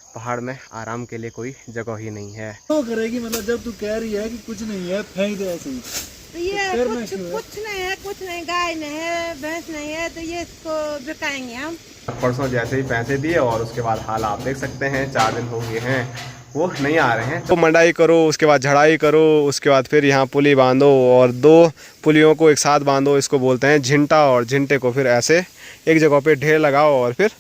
पहाड़ में आराम के लिए कोई जगह ही नहीं है। तो करेगी मतलब जब तू कह रही है कि कुछ नहीं है, फेंक दे ऐसे ही। तो ये कुछ नहीं है, कुछ नहीं, गाय नहीं है, भैंस नहीं है, तो ये इसको बिकाएंगे हम। परसों जैसे ही पैसे दिए और उसके बाद हाल आप देख सकते हैं, 4 दिन हो गए हैं वो नहीं आ रहे हैं। तो मंडाई करो, उसके बाद झड़ाई करो, उसके बाद फिर यहाँ पुली बांधो और 2 पुलियों को एक साथ बांधो, इसको बोलते हैं झिंटा। और झिंटे को फिर ऐसे एक जगह पे ढेर लगाओ और फिर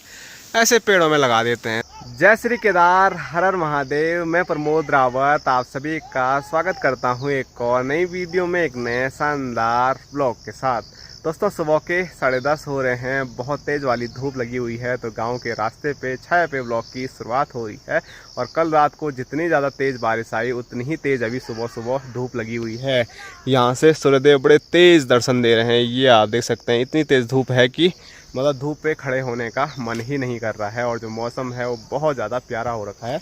ऐसे पेड़ों में लगा देते हैं। जय श्री केदार, हर हर महादेव। मैं प्रमोद रावत आप सभी का स्वागत करता हूँ एक और नई वीडियो में, एक नए शानदार ब्लॉग के साथ। दोस्तों सुबह के 10:30 हो रहे हैं, बहुत तेज़ वाली धूप लगी हुई है, तो गांव के रास्ते पे छाया पे ब्लॉग की शुरुआत हो रही है। और कल रात को जितनी ज़्यादा तेज़ बारिश आई उतनी ही तेज़ अभी सुबह सुबह धूप लगी हुई है। यहाँ से सूर्यदेव बड़े तेज़ दर्शन दे रहे हैं, ये आप देख सकते हैं। इतनी तेज़ धूप है कि मतलब धूप पे खड़े होने का मन ही नहीं कर रहा है। और जो मौसम है वो बहुत ज़्यादा प्यारा हो रखा है।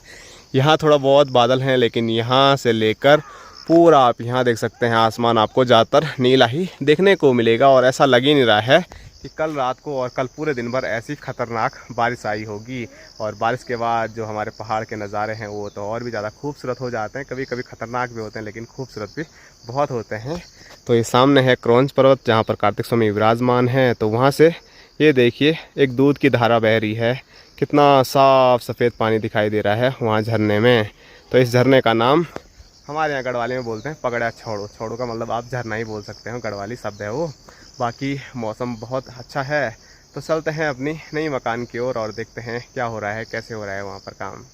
यहाँ थोड़ा बहुत बादल हैं, लेकिन यहाँ से लेकर पूरा आप यहाँ देख सकते हैं आसमान आपको ज़्यादातर नीला ही देखने को मिलेगा। और ऐसा लग ही नहीं रहा है कि कल रात को और कल पूरे दिन भर ऐसी खतरनाक बारिश आई होगी। और बारिश के बाद जो हमारे पहाड़ के नज़ारे हैं वो तो और भी ज़्यादा खूबसूरत हो जाते हैं। कभी कभी खतरनाक भी होते हैं लेकिन खूबसूरत भी बहुत होते हैं। तो ये सामने है क्रौंच पर्वत, जहाँ पर कार्तिक स्वामी विराजमान है। तो वहाँ से ये देखिए एक दूध की धारा बह रही है, कितना साफ सफ़ेद पानी दिखाई दे रहा है वहाँ झरने में। तो इस झरने का नाम हमारे यहाँ गढ़वाली में बोलते हैं पगड़ा छोड़ो। छोड़ो का मतलब आप झरना ही बोल सकते हो, गढ़वाली शब्द है वो। बाकी मौसम बहुत अच्छा है। तो चलते हैं अपनी नई मकान की ओर और देखते हैं क्या हो रहा है, कैसे हो रहा है वहाँ पर काम।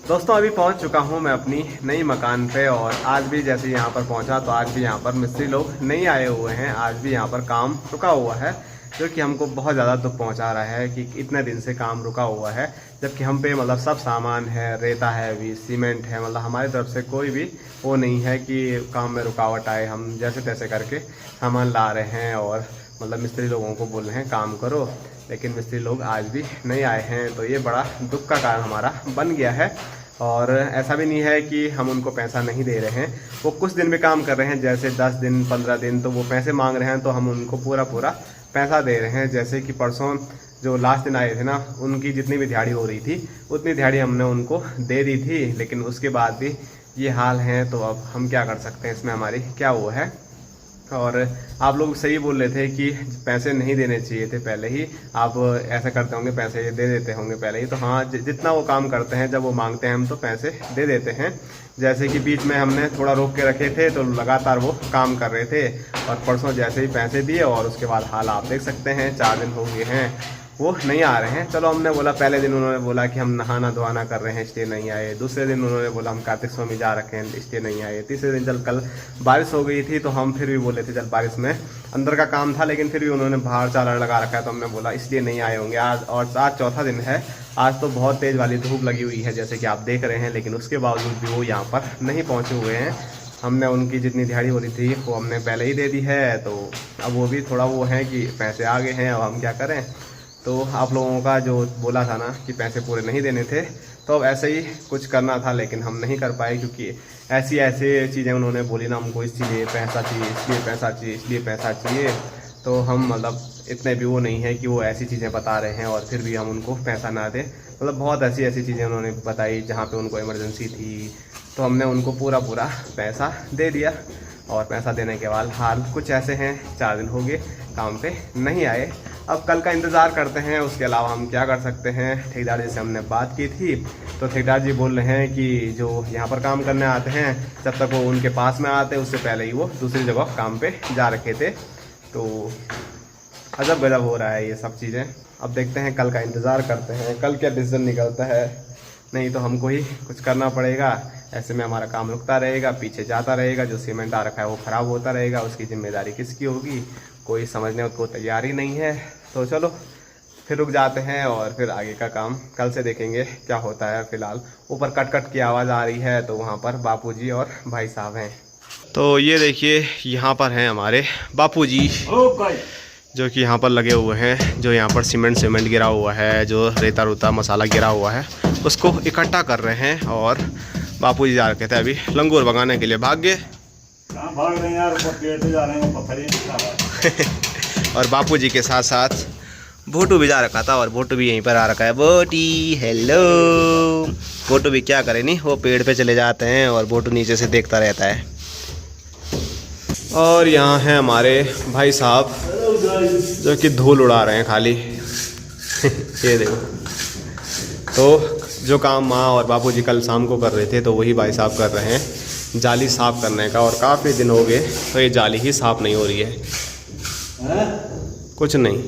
दोस्तों अभी पहुंच चुका हूं मैं अपनी नई मकान पे। और आज भी जैसे यहाँ पर पहुंचा तो आज भी यहाँ पर मिस्त्री लोग नहीं आए हुए हैं। आज भी यहाँ पर काम रुका हुआ है, जो कि हमको बहुत ज़्यादा दुख पहुंचा रहा है कि इतने दिन से काम रुका हुआ है। जबकि हम पे मतलब सब सामान है, रेता है, भी सीमेंट है, मतलब हमारी तरफ से कोई भी वो नहीं है कि काम में रुकावट आए। हम जैसे तैसे करके सामान ला रहे हैं और मतलब मिस्त्री लोगों को बोल रहे हैं काम करो, लेकिन मिस्त्री लोग आज भी नहीं आए हैं। तो ये बड़ा दुख का कारण हमारा बन गया है। और ऐसा भी नहीं है कि हम उनको पैसा नहीं दे रहे हैं, वो कुछ दिन भी काम कर रहे हैं, जैसे 10 दिन 15 दिन तो वो पैसे मांग रहे हैं, तो हम उनको पूरा पैसा दे रहे हैं। जैसे कि परसों जो लास्ट दिन आए थे ना, उनकी जितनी भी दिहाड़ी हो रही थी उतनी दिहाड़ी हमने उनको दे दी थी, लेकिन उसके बाद भी ये हाल है। तो अब हम क्या कर सकते हैं, इसमें हमारी क्या वो है। और आप लोग सही बोल रहे थे कि पैसे नहीं देने चाहिए थे पहले ही, आप ऐसा करते होंगे पैसे ये दे देते होंगे पहले ही। तो हाँ, जितना वो काम करते हैं जब वो मांगते हैं हम तो पैसे दे देते हैं। जैसे कि बीच में हमने थोड़ा रोक के रखे थे तो लगातार वो काम कर रहे थे। और परसों जैसे ही पैसे दिए और उसके बाद हाल आप देख सकते हैं, 4 दिन हो गए हैं वो नहीं आ रहे हैं। चलो हमने बोला, पहले दिन उन्होंने बोला कि हम नहाना धोना कर रहे हैं इसलिए नहीं आए। दूसरे दिन उन्होंने बोला हम कार्तिक स्वामी जा रखे हैं इसलिए नहीं आए। तीसरे दिन चल कल बारिश हो गई थी तो हम फिर भी बोले थे चल बारिश में अंदर का काम था, लेकिन फिर भी उन्होंने बाहर चालर लगा रखा है तो हमने बोला इसलिए नहीं आए होंगे आज। और आज चौथा दिन है, आज तो बहुत तेज़ वाली धूप लगी हुई है जैसे कि आप देख रहे हैं, लेकिन उसके बावजूद भी वो यहाँ पर नहीं पहुँचे हुए हैं। हमने उनकी जितनी दिहाड़ी हो रही थी वो हमने पहले ही दे दी है, तो अब वो भी थोड़ा वो है कि पैसे आ गए हैं, अब हम क्या करें। तो आप लोगों का जो बोला था ना कि पैसे पूरे नहीं देने थे, तो अब ऐसे ही कुछ करना था, लेकिन हम नहीं कर पाए क्योंकि ऐसी चीज़ें उन्होंने बोली ना, हमको इसलिए पैसा चाहिए, इसलिए पैसा चाहिए, इसलिए पैसा चाहिए। तो हम मतलब इतने भी वो नहीं है कि वो ऐसी चीज़ें बता रहे हैं और फिर भी हम उनको पैसा ना दें। मतलब बहुत ऐसी चीज़ें उन्होंने बताई जहाँ पे उनको इमरजेंसी थी, तो हमने उनको पूरा पैसा दे दिया। और पैसा देने के बाद हाल कुछ ऐसे हैं, 4 दिन हो गए काम पे नहीं आए। अब कल का इंतज़ार करते हैं, उसके अलावा हम क्या कर सकते हैं। ठेकेदार जी से हमने बात की थी तो ठेकेदार जी बोल रहे हैं कि जो यहाँ पर काम करने आते हैं जब तक वो उनके पास में आते उससे पहले ही वो दूसरी जगह काम पे जा रखे थे। तो अजब गजब हो रहा है ये सब चीज़ें। अब देखते हैं, कल का इंतज़ार करते हैं, कल क्या डिसीजन निकलता है। नहीं तो हमको ही कुछ करना पड़ेगा, ऐसे में हमारा काम रुकता रहेगा, पीछे जाता रहेगा, जो सीमेंट आ रखा है वो ख़राब होता रहेगा, उसकी जिम्मेदारी किसकी होगी, कोई समझने को तैयार ही नहीं है। तो चलो फिर रुक जाते हैं और फिर आगे का काम कल से देखेंगे क्या होता है। फिलहाल ऊपर कट कट की आवाज़ आ रही है, तो वहाँ पर बापूजी और भाई साहब हैं। तो ये देखिए यहाँ पर हैं हमारे बापूजी, जो कि यहाँ पर लगे हुए हैं। जो यहाँ पर सीमेंट गिरा हुआ है, जो रेता रूता मसाला गिरा हुआ है, उसको इकट्ठा कर रहे हैं। और बापूजी जा रखे थे अभी लंगूर भगाने के लिए। भाग गए भाग रहे हैं यार, ऊपर पेड़ पे जा रहे हैं, पत्थर। और बापूजी के साथ साथ भोटू भी जा रखा था, और भोटू भी यहीं पर आ रखा है। बोटी हेलो। भोटू भी क्या करे नहीं, वो पेड़ पे चले जाते हैं और भोटू नीचे से देखता रहता है। और यहाँ हैं हमारे भाई साहब जो कि धूल उड़ा रहे हैं खाली। ये देखो। तो जो काम माँ और बापूजी कल शाम को कर रहे थे, तो वही भाई साहब कर रहे हैं, जाली साफ़ करने का। और काफ़ी दिन हो गए तो ये जाली ही साफ़ नहीं हो रही है। कुछ नहीं।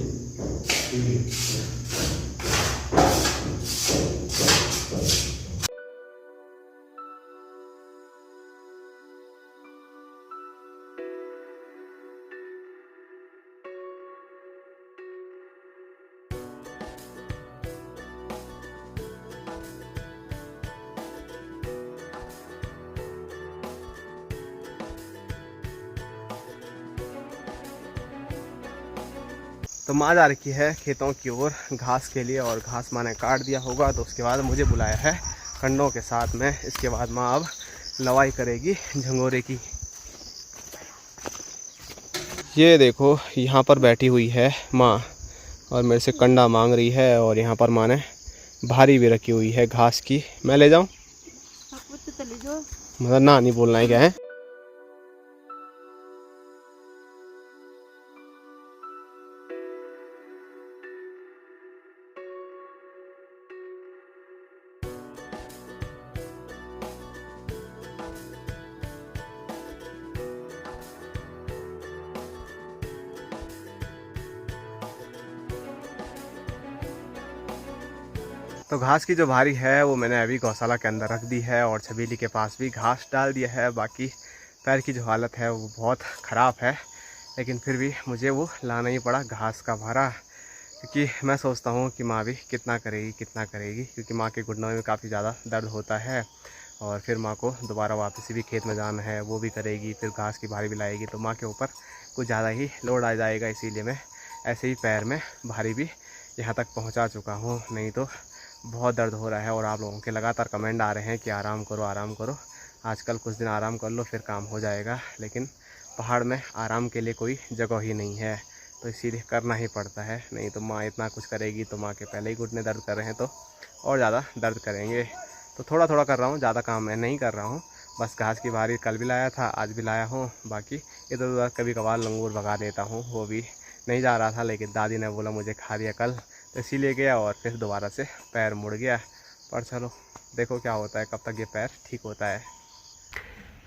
तो माँ जा रखी है खेतों की ओर घास के लिए, और घास माँ ने काट दिया होगा, तो उसके बाद मुझे बुलाया है कंडों के साथ में। इसके बाद माँ अब लवाई करेगी झंगोरे की। ये देखो यहाँ पर बैठी हुई है माँ और मेरे से कंडा मांग रही है। और यहाँ पर माँ ने भारी भी रखी हुई है घास की। मैं ले जाऊँ? मतलब ना नहीं बोलना है क्या है। तो घास की जो भारी है वो मैंने अभी गौशाला के अंदर रख दी है, और छबीली के पास भी घास डाल दिया है। बाकी पैर की जो हालत है वो बहुत ख़राब है, लेकिन फिर भी मुझे वो लाना ही पड़ा घास का भारा। क्योंकि मैं सोचता हूँ कि माँ भी कितना करेगी, क्योंकि माँ के घुटनों में काफ़ी ज़्यादा दर्द होता है। और फिर माँ को दोबारा वापस भी खेत में जाना है, वो भी करेगी, फिर घास की भारी भी लाएगी, तो माँ के ऊपर कुछ ज़्यादा ही लोड आ जाएगा। इसीलिए मैं ऐसे ही पैर में भारी भी यहाँ तक पहुँचा चुका हूँ, नहीं तो बहुत दर्द हो रहा है। और आप लोगों के लगातार कमेंट आ रहे हैं कि आराम करो आराम करो, आजकल कुछ दिन आराम कर लो फिर काम हो जाएगा। लेकिन पहाड़ में आराम के लिए कोई जगह ही नहीं है, तो इसीलिए करना ही पड़ता है। नहीं तो माँ इतना कुछ करेगी तो माँ के पहले ही घुटने दर्द कर रहे हैं, तो और ज़्यादा दर्द करेंगे। तो थोड़ा थोड़ा कर रहा हूँ, ज़्यादा काम मैं नहीं कर रहा हूँ। बस घास की भारी कल भी लाया था, आज भी लाया हूँ। बाकी इधर उधर कभी कभार लंगूर भगा देता हूँ, वो भी नहीं जा रहा था, लेकिन दादी ने बोला मुझे खा दिया कल, तो इसीलिए गया और फिर दोबारा से पैर मुड़ गया। पर चलो देखो क्या होता है, कब तक ये पैर ठीक होता है।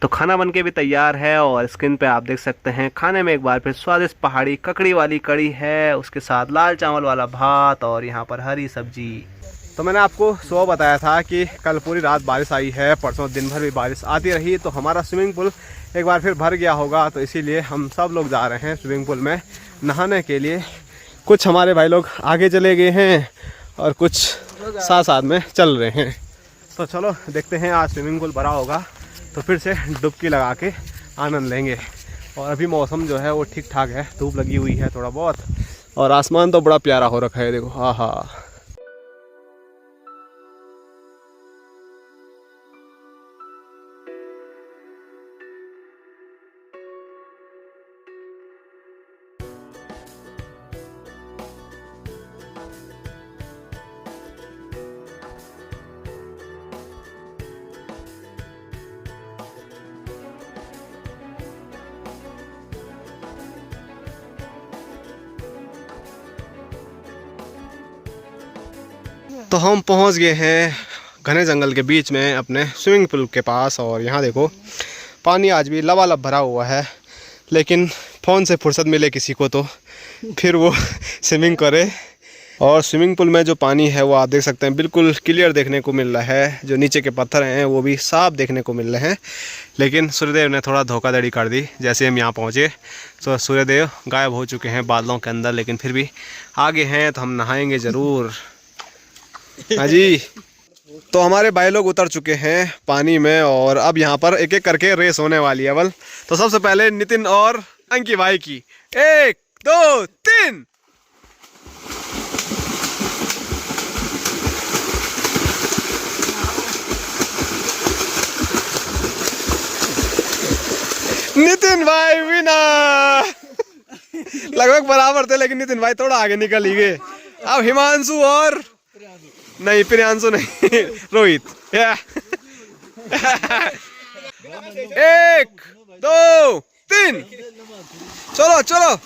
तो खाना बनके भी तैयार है, और स्क्रीन पे आप देख सकते हैं खाने में एक बार फिर स्वादिष्ट पहाड़ी ककड़ी वाली कड़ी है, उसके साथ लाल चावल वाला भात, और यहाँ पर हरी सब्जी। तो मैंने आपको सुबह बताया था कि कल पूरी रात बारिश आई है, परसों दिन भर भी बारिश आती रही, तो हमारा स्विमिंग पूल एक बार फिर भर गया होगा। तो इसीलिए हम सब लोग जा रहे हैं स्विमिंग पूल में नहाने के लिए। कुछ हमारे भाई लोग आगे चले गए हैं और कुछ साथ साथ में चल रहे हैं। तो चलो देखते हैं, आज स्विमिंग पूल भरा होगा तो फिर से डुबकी लगा के आनंद लेंगे। और अभी मौसम जो है वो ठीक ठाक है, धूप लगी हुई है थोड़ा बहुत, और आसमान तो बड़ा प्यारा हो रखा है, देखो। हाँ हाँ। तो हम पहुंच गए हैं घने जंगल के बीच में अपने स्विमिंग पूल के पास, और यहाँ देखो पानी आज भी लबालब भरा हुआ है। लेकिन फ़ोन से फुर्सत मिले किसी को तो फिर वो स्विमिंग करे। और स्विमिंग पूल में जो पानी है वो आप देख सकते हैं बिल्कुल क्लियर देखने को मिल रहा है, जो नीचे के पत्थर हैं वो भी साफ देखने को मिल रहे हैं। लेकिन सूर्यदेव ने थोड़ा धोखाधड़ी कर दी। जैसे हम यहाँ पहुँचे तो सूर्यदेव गायब हो चुके हैं बादलों के अंदर, लेकिन फिर भी आगे हैं तो हम नहाएंगे ज़रूर। हाँ जी। तो हमारे भाई लोग उतर चुके हैं पानी में, और अब यहाँ पर एक एक करके रेस होने वाली है। तो सबसे पहले नितिन और अंकी भाई की 1 2 3 3। नितिन भाई विनर। लगभग बराबर थे लेकिन नितिन भाई थोड़ा आगे निकल ही गए। अब हिमांशु और नहीं, प्रियांशु नहीं, रोहित। 1 2 3 चलो चलो।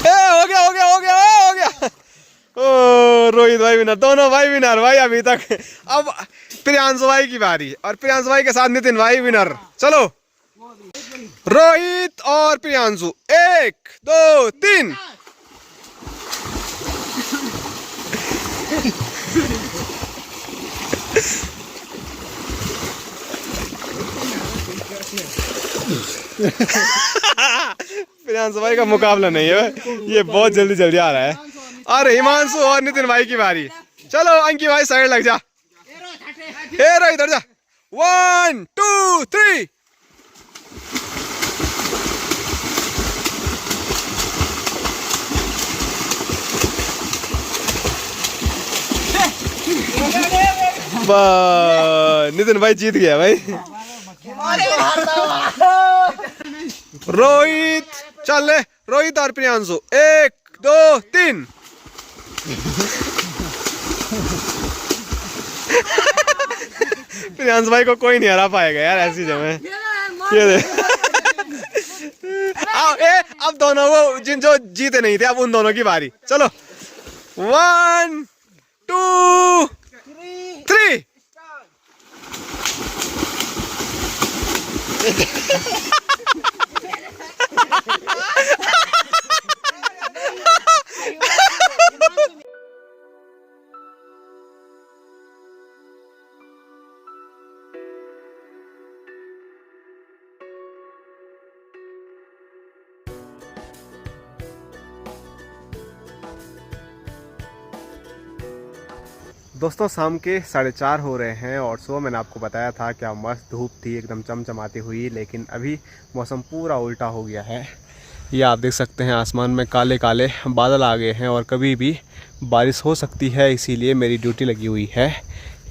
हो गया हो गया हो गया हो गया। ओ रोहित भाई विनर, दोनों भाई विनर भाई अभी तक। अब प्रियांशु भाई की बारी और प्रियांशु भाई के साथ नितिन भाई विनर। चलो रोहित और प्रियांशु 1 2 3। प्रियांशु भाई का मुकाबला नहीं है, ये बहुत जल्दी जल्दी आ रहा है। और हिमांशु और नितिन भाई की बारी। चलो अंकी भाई साइड लग जा। हेरो इधर जा। 1 2 3। नितिन भाई जीत गया भाई। रोहित चल ले, रोहित और प्रियांशु 1 2 3। प्रियांशु भाई को कोई नहीं हरा पाएगा यार ऐसी जगह। ये देख। अब दोनों वो जो जीते नहीं थे, अब उन दोनों की बारी। चलो 1 2 3। दोस्तों शाम के 4:30 हो रहे हैं और सुबह मैंने आपको बताया था क्या मस्त धूप थी एकदम चमचमाती हुई, लेकिन अभी मौसम पूरा उल्टा हो गया है। ये आप देख सकते हैं आसमान में काले काले बादल आ गए हैं और कभी भी बारिश हो सकती है, इसीलिए मेरी ड्यूटी लगी हुई है।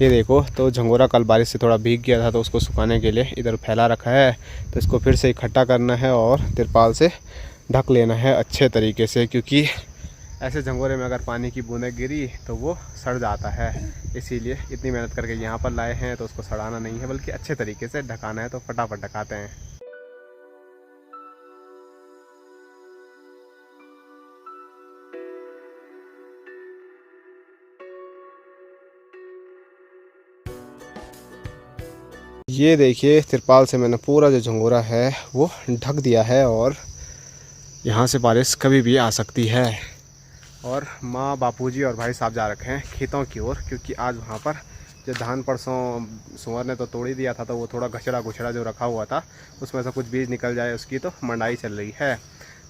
ये देखो, तो झंगोरा कल बारिश से थोड़ा भीग गया था तो उसको सुखाने के लिए इधर फैला रखा है, तो इसको फिर से इकट्ठा करना है और तिरपाल से ढक लेना है अच्छे तरीके से, क्योंकि ऐसे झंगोरे में अगर पानी की बूंदें गिरी तो वो सड़ जाता है। इसीलिए इतनी मेहनत करके यहाँ पर लाए हैं तो उसको सड़ाना नहीं है बल्कि अच्छे तरीके से ढकाना है, तो फटाफट ढकाते हैं। ये देखिए तिरपाल से मैंने पूरा जो झंगोरा है वो ढक दिया है और यहाँ से बारिश कभी भी आ सकती है। और माँ, बापूजी और भाई साहब जा रखे हैं खेतों की ओर, क्योंकि आज वहाँ पर जो धान परसों सुअर ने तो तोड़ ही दिया था, तो वो थोड़ा घचड़ा घुछड़ा जो रखा हुआ था उसमें से कुछ बीज निकल जाए उसकी तो मंडाई चल रही है।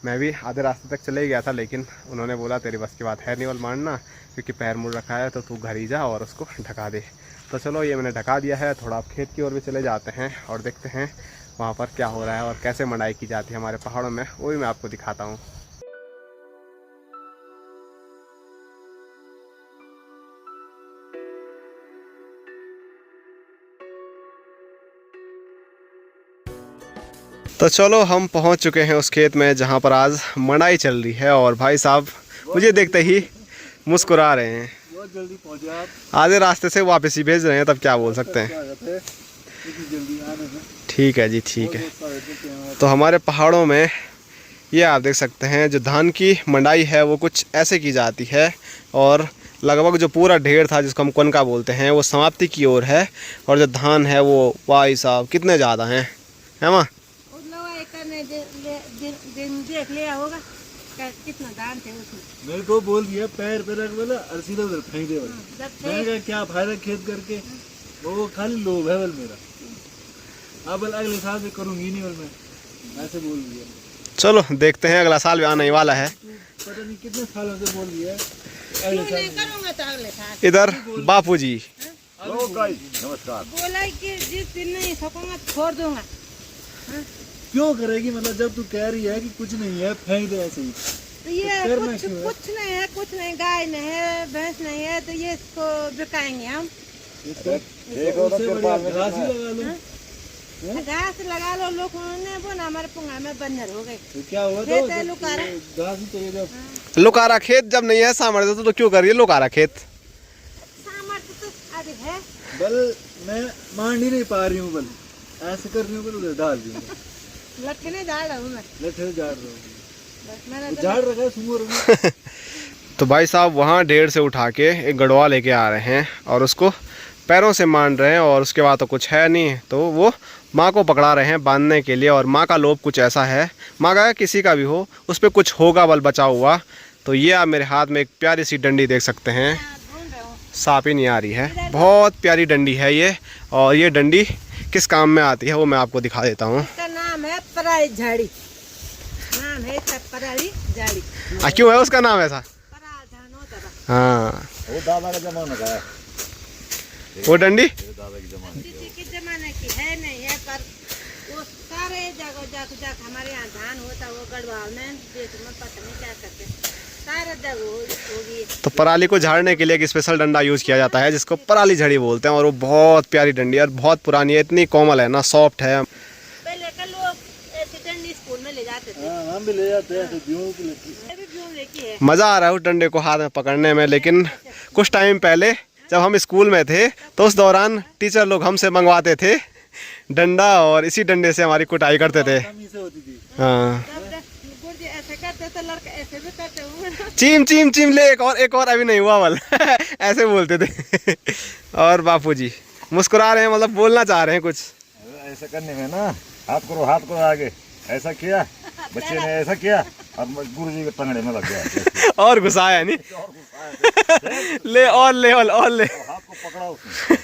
मैं भी आधे रास्ते तक चले गया था, लेकिन उन्होंने बोला तेरी बस की बात है नहीं मानना, क्योंकि पैर मुड़ रखा है तो तू घर ही जा और उसको ढका दे। तो चलो ये मैंने ढका दिया है। थोड़ा आप खेत की ओर भी चले जाते हैं और देखते हैं वहाँ पर क्या हो रहा है और कैसे मंडाई की जाती है हमारे पहाड़ों में, वो भी मैं आपको दिखाता हूँ। तो चलो हम पहुंच चुके हैं उस खेत में जहां पर आज मंडाई चल रही है और भाई साहब मुझे देखते ही मुस्कुरा रहे हैं। बहुत जल्दी पहुंचे आप, आधे रास्ते से वापस ही भेज रहे हैं, तब क्या बोल सकते हैं। ठीक है जी, ठीक है। तो हमारे पहाड़ों में ये आप देख सकते हैं जो धान की मंडाई है वो कुछ ऐसे की जाती है और लगभग जो पूरा ढेर था जिसको हम कनका बोलते हैं वो समाप्ति की ओर है, और जो धान है वो भाई साहब कितने ज़्यादा हैं, है माँ? देख लिया होगा कितना दान थे उसमें। मेरे को बोल दिया पैर पे रख बोला और सीधा उधर फेंक दे बोला। मैंने कहा क्या फायदा खेत करके, वो खाली लोभ है बोल मेरा। अब अगले साल से करूंगी नहीं बोल, मैं ऐसे बोल दिया। चलो देखते हैं, अगला साल भी आने वाला है। पता नहीं कितने सालों से बोल दिया करूंगा तो अगले साल। इधर बापूजी हेलो गाइस, नमस्कार। बोला कि जिस दिन नहीं सकूंगा छोड़ दूंगा। क्यों करेगी, मतलब जब तू कह रही है कि कुछ नहीं है, फेंक दे ऐसे ही। तो ये करना कुछ क्यों है? कुछ नहीं है, कुछ नहीं, गाय नहीं है, भैंस नहीं है, तो ये इसको बिकाएंगे हम। उससे बढ़िया घास ही लगा लो। घास लगा लो, लोग ने बोला हमारे पुंगा में बंजर हो गए। तो क्या हुआ, खेत तो है लुकारा। घास ही चाहिए जब। लुकारा खेत जब नहीं है सामर्थ्य तो क्यों करिए लुकारा खेत। सामर्थ्य तो अधिक है। बल मैं मान ही नहीं पा रही हूँ, बल ऐसे कर रही हूँ, बल उधर डाल रही हूँ। लटके नहीं झाड़ रहा हूँ मैं, लठे झाड़ रहा हूँ, बस मैंने वो तो झाड़ रखा है सुंगुर में। तो भाई साहब वहाँ ढेर से उठा के एक गड़वा लेके आ रहे हैं और उसको पैरों से मान रहे हैं और उसके बाद तो कुछ है नहीं, तो वो माँ को पकड़ा रहे हैं बांधने के लिए। और माँ का लोभ कुछ ऐसा है, माँ का किसी का भी हो, उस पर कुछ होगा बल बचा हुआ। तो ये आप मेरे हाथ में एक प्यारी सी डंडी देख सकते हैं, ढूंढ रहा हूँ। सांप ही नहीं आ रही है, बहुत प्यारी डंडी है ये। और ये डंडी किस काम में आती है वो मैं आपको दिखा देता हूँ। इसका नाम है पराली झाड़ी, नाम है इसका पराली झाड़ी। क्यों है उसका नाम ऐसा? पराधान होता था। हाँ, वो दादा का जमाना का है, वो डंडी दादा के जमाने किसी के जमाने की है नहीं है, पर वो सारे जगह जग हमारे यहाँ धान होता, वो गढ़वाल में देश में पता नहीं क्या करते, सारे जगह होगी। तो पराली को झाड़ने के लिए एक स्पेशल डंडा यूज़ किया जाता है जिसको पराली झड़ी बोलते हैं। और वो बहुत प्यारी डंडी है और बहुत पुरानी है, इतनी कोमल है ना, सॉफ्ट है। पहले के लोग ऐसी डंडी स्कूल में ले जाते थे। हाँ, हम भी ले जाते हैं, तो ब्यूं की लेती। ये भी ब्यूं लेके है। मज़ा आ रहा है उस डंडे को हाथ में पकड़ने में। लेकिन कुछ टाइम पहले जब हम स्कूल में थे तो उस दौरान टीचर लोग हमसे मंगवाते थे डंडा और इसी डंडे से हमारी कुटाई करते थे। कमी से होती थी। हाँ, गुरुजी ऐसे करते थे, लड़के ऐसे भी करते होंगे। चीम चीम चीम ले, एक और अभी नहीं हुआ बल ऐसे बोलते थे। और बापूजी मुस्कुरा रहे हैं, मतलब बोलना चाह रहे हैं कुछ। ऐसा करने में ना, हाथ करो आगे, ऐसा किया, बच्चे ने ऐसा किया, अब गुरुजी के टंगड़े में लग गया। और घुसाया नहीं ले और ले और ले, हाथ को पकड़ा उसने,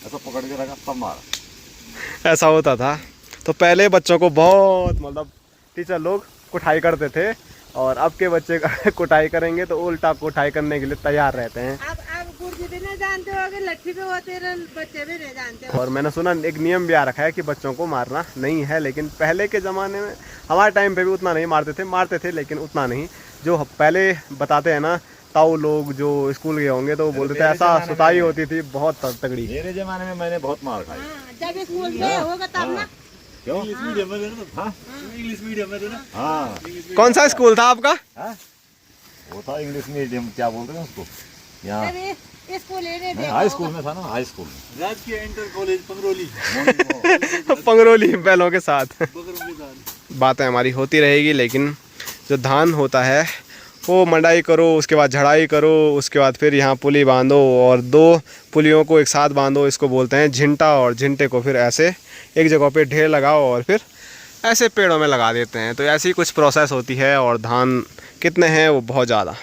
ऐसा पकड़ के रखा, तब मारा। ऐसा होता था। तो पहले बच्चों को बहुत मतलब टीचर लोग कुटाई करते थे और अब के बच्चे कुटाई करेंगे तो उल्टा कुटाई करने के लिए तैयार रहते हैं। अब गुरुजी भी नहीं जानते होगे, लट्ठी पे होते रहे, बच्चे भी नहीं जानते हो। और मैंने सुना एक नियम भी आ रखा है कि बच्चों को मारना नहीं है, लेकिन पहले के ज़माने में हमारे टाइम पे भी उतना नहीं मारते थे लेकिन उतना नहीं। जो पहले बताते हैं ना ताऊ लोग जो स्कूल गए होंगे तो वो बोलते थे ऐसा सुताई होती थी बहुत तगड़ी। मेरे जमाने में मैंने बहुत मार खाई। हाँ, जब स्कूल में होगा तब ना। क्यों? इंग्लिश मीडियम में देना। हाँ, इंग्लिश मीडियम में देना। हाँ, कौन सा स्कूल था आपका? हाँ? वो था इंग्लिश मीडियम, क्या बोलते हैं उसको यहाँ, जब स्कूल ही नहीं मैं देखा हाई होगा। स्कूल में था ना, हाई स्कूल में। राजकीय इंटर कॉलेज पंगरोली, पंगरोली बैलों के साथ बकरों के साथ। बातें हमारी होती रहेगी। लेकिन जो धान होता है वो मंडाई करो, उसके बाद झड़ाई करो, उसके बाद फिर यहाँ पुली बांधो और 2 पुलियों को एक साथ बांधो, इसको बोलते हैं झिंटा। और झिंटे को फिर ऐसे एक जगह पे ढेर लगाओ और फिर ऐसे पेड़ों में लगा देते हैं। तो ऐसी कुछ प्रोसेस होती है। और धान कितने हैं वो बहुत ज़्यादा।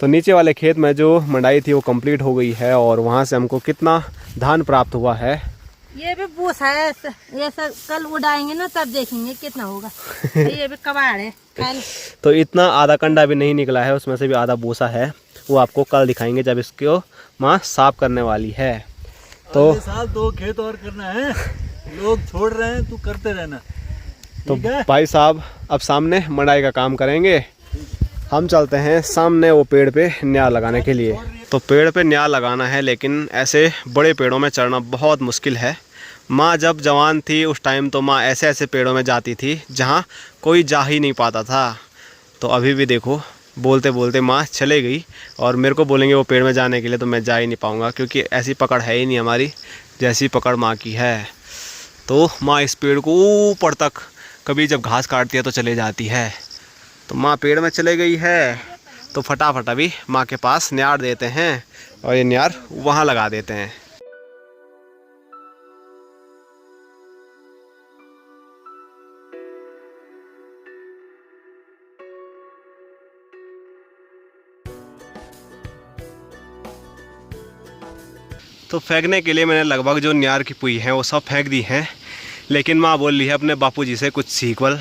तो नीचे वाले खेत में जो मंडाई थी वो कंप्लीट हो गई है और वहाँ से हमको कितना धान प्राप्त हुआ है। ये भी भूसा है, ये सब कल उड़ाएंगे ना तब देखेंगे कितना होगा। ये भी कबाड़ है कल। तो इतना आधा कंडा भी नहीं निकला है, उसमें से भी आधा भूसा है, वो आपको कल दिखाएंगे जब इसको माँ साफ करने वाली है। तो अगले साल 2 खेत और करना है, लोग छोड़ रहे हैं, तू करते रहना। तो ठीक है? भाई साहब अब सामने मंडाई का काम करेंगे, हम चलते हैं सामने वो पेड़ पे न्यार लगाने के लिए। तो पेड़ पे न्यार लगाना है, लेकिन ऐसे बड़े पेड़ों में चढ़ना बहुत मुश्किल है। माँ जब जवान थी उस टाइम तो माँ ऐसे ऐसे पेड़ों में जाती थी जहाँ कोई जा ही नहीं पाता था। तो अभी भी देखो बोलते बोलते माँ चले गई और मेरे को बोलेंगे वो पेड़ में जाने के लिए तो मैं जा ही नहीं पाऊँगा, क्योंकि ऐसी पकड़ है ही नहीं हमारी जैसी पकड़ माँ की है। तो माँ इस पेड़ को ऊपर तक कभी जब घास काटती है तो चले जाती है। तो माँ पेड़ में चले गई है तो फटाफट अभी माँ के पास न्यार देते हैं और ये न्यार वहाँ लगा देते हैं। तो फेंकने के लिए मैंने लगभग जो नियार की पुई है वो सब फेंक दी हैं, लेकिन माँ बोल रही है अपने बापूजी से कुछ सीखवल,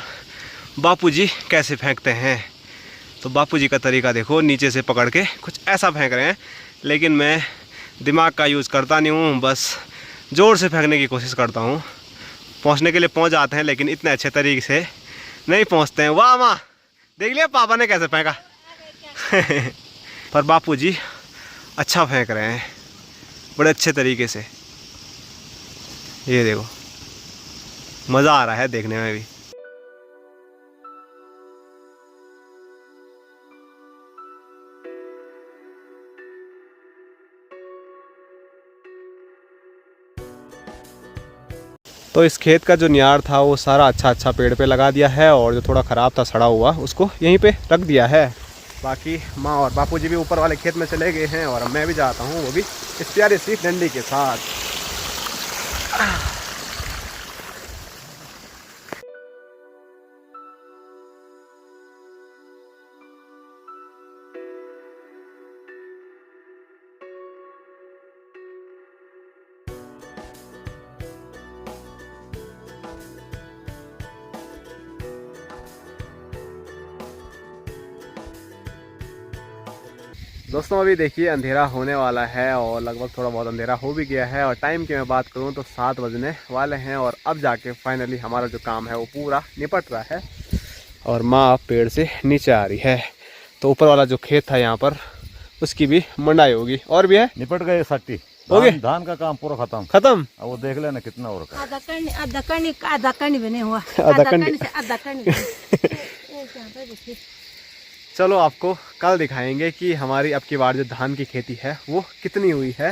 बापूजी कैसे फेंकते हैं। तो बापूजी का तरीका देखो, नीचे से पकड़ के कुछ ऐसा फेंक रहे हैं, लेकिन मैं दिमाग का यूज़ करता नहीं हूँ, बस ज़ोर से फेंकने की कोशिश करता हूँ। पहुँचने के लिए पहुँच जाते हैं, लेकिन इतने अच्छे तरीके से नहीं पहुँचते हैं। वाह माँ, देख लिया पापा ने कैसे फेंका। पर बापूजी अच्छा फेंक रहे हैं बड़े अच्छे तरीके से, ये देखो मज़ा आ रहा है देखने में भी। तो इस खेत का जो नियार था वो सारा अच्छा पेड़ पे लगा दिया है, और जो थोड़ा ख़राब था सड़ा हुआ उसको यहीं पे रख दिया है। बाकी माँ और बापूजी भी ऊपर वाले खेत में चले गए हैं, और मैं भी जाता हूँ, वो भी इस प्यारी सी डंडी के साथ। दोस्तों अभी देखिए अंधेरा होने वाला है, और लगभग थोड़ा बहुत अंधेरा हो भी गया है, और टाइम की मैं बात करूं तो 7 बजने वाले हैं, और अब जाके फाइनली हमारा जो काम है वो पूरा निपट रहा है। और माँ पेड़ से नीचे आ रही है, तो ऊपर वाला जो खेत था यहाँ पर उसकी भी मंडाई होगी। और भी है, निपट गए सट्टी हो गए, धान का काम पूरा खत्म। खत्म। अब वो देख लेना कितना और का आधा करनी बने हुआ, आधा करनी से आधा करनी चलो आपको कल दिखाएंगे कि हमारी अब की बार जो धान की खेती है वो कितनी हुई है।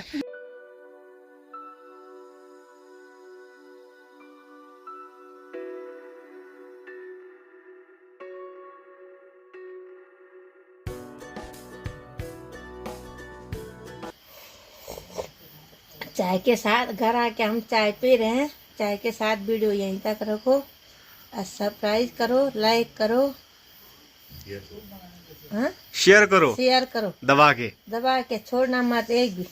चाय के साथ घर आके हम चाय पी रहे हैं। चाय के साथ वीडियो यहीं तक रखो, और सब्सक्राइब करो, लाइक करो, हाँ शेयर करो, शेयर करो, दबा के छोड़ना मत एक भी।